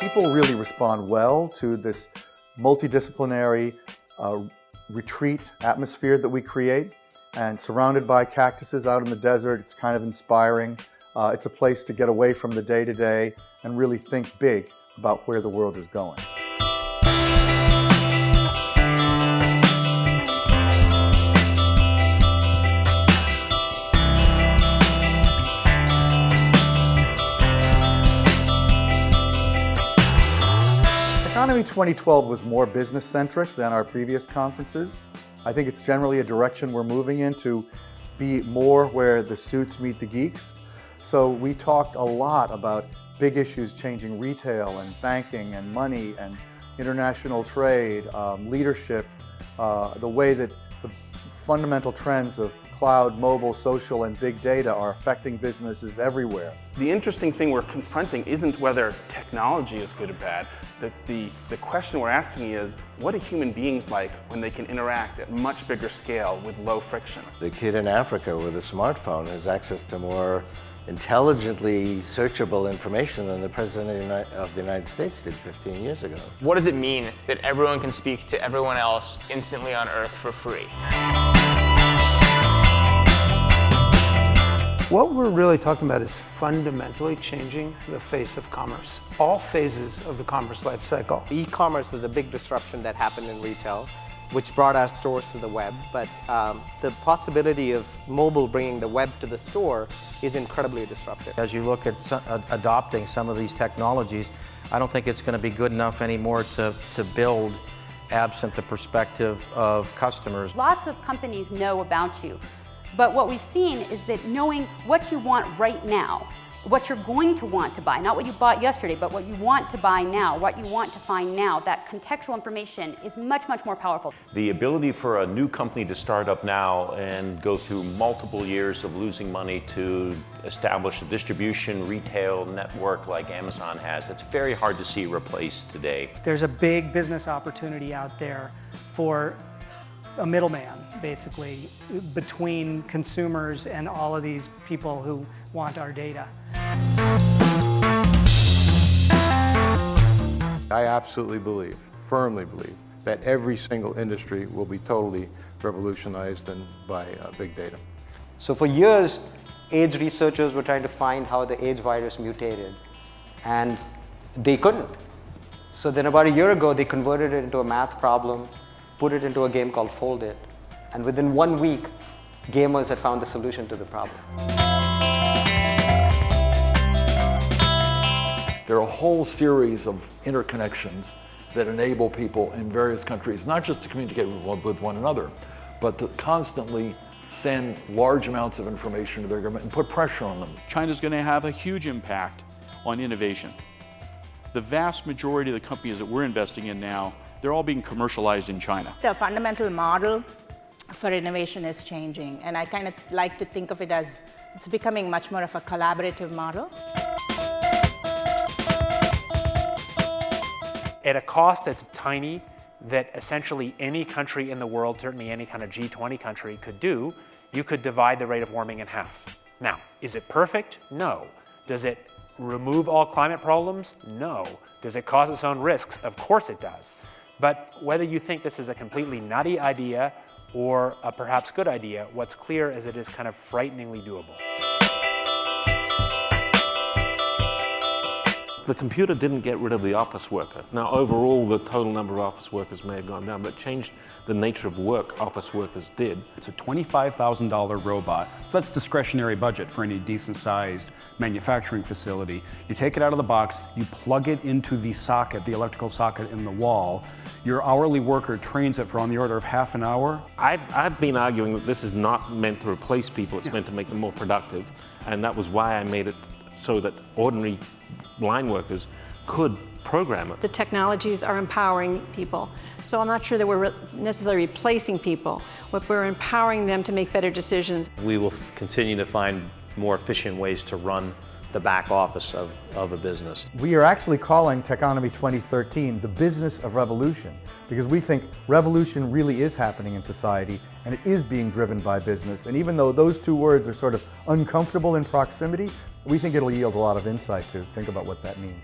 People really respond well to this multidisciplinary retreat atmosphere that we create, and surrounded by cactuses out in the desert, it's kind of inspiring. It's a place to get away from the day-to-day and really think big about where the world is going. Techonomy 2012 was more business-centric than our previous conferences. I think it's generally a direction we're moving in to be more where the suits meet the geeks. So we talked a lot about big issues changing retail and banking and money and international trade, leadership, the way that the fundamental trends of cloud, mobile, social, and big data are affecting businesses everywhere. The interesting thing we're confronting isn't whether technology is good or bad. The question we're asking is, what are human beings like when they can interact at much bigger scale with low friction? The kid in Africa with a smartphone has access to more intelligently searchable information than the President of the United States did 15 years ago. What does it mean that everyone can speak to everyone else instantly on Earth for free? What we're really talking about is fundamentally changing the face of commerce, all phases of the commerce life cycle. E-commerce was a big disruption that happened in retail, which brought our stores to the web, but the possibility of mobile bringing the web to the store is incredibly disruptive. As you look at adopting some of these technologies, I don't think it's going to be good enough anymore to build absent the perspective of customers. Lots of companies know about you. But what we've seen is that knowing what you want right now, what you're going to want to buy, not what you bought yesterday, but what you want to buy now, what you want to find now, that contextual information is much, much more powerful. The ability for a new company to start up now and go through multiple years of losing money to establish a distribution retail network like Amazon has, it's very hard to see replaced today. There's a big business opportunity out there for a middleman, basically, between consumers and all of these people who want our data. I absolutely believe, firmly believe, that every single industry will be totally revolutionized by big data. So for years, AIDS researchers were trying to find how the AIDS virus mutated, and they couldn't. So then about a year ago, they converted it into a math problem, put it into a game called Fold It, and within 1 week, gamers had found the solution to the problem. There are a whole series of interconnections that enable people in various countries, not just to communicate with one another, but to constantly send large amounts of information to their government and put pressure on them. China's going to have a huge impact on innovation. The vast majority of the companies that we're investing in now, they're all being commercialized in China. The fundamental model for innovation is changing, and I kind of like to think of it as it's becoming much more of a collaborative model. At a cost that's tiny, that essentially any country in the world, certainly any kind of G20 country could do, you could divide the rate of warming in half. Now, is it perfect? No. Does it remove all climate problems? No. Does it cause its own risks? Of course it does. But whether you think this is a completely nutty idea or a perhaps good idea, what's clear is it is kind of frighteningly doable. The computer didn't get rid of the office worker. Now overall the total number of office workers may have gone down, but changed the nature of work office workers did. It's a $25,000 robot, so that's discretionary budget for any decent sized manufacturing facility. You take it out of the box, you plug it into the socket, the electrical socket in the wall. Your hourly worker trains it for on the order of half an hour. I've been arguing that this is not meant to replace people, it's meant to make them more productive, and that was why I made it so that ordinary line workers could program it. The technologies are empowering people. So I'm not sure that we're necessarily replacing people, but we're empowering them to make better decisions. We will continue to find more efficient ways to run the back office of a business. We are actually calling Techonomy 2013 the business of revolution, because we think revolution really is happening in society and it is being driven by business. And even though those two words are sort of uncomfortable in proximity, we think it'll yield a lot of insight to think about what that means.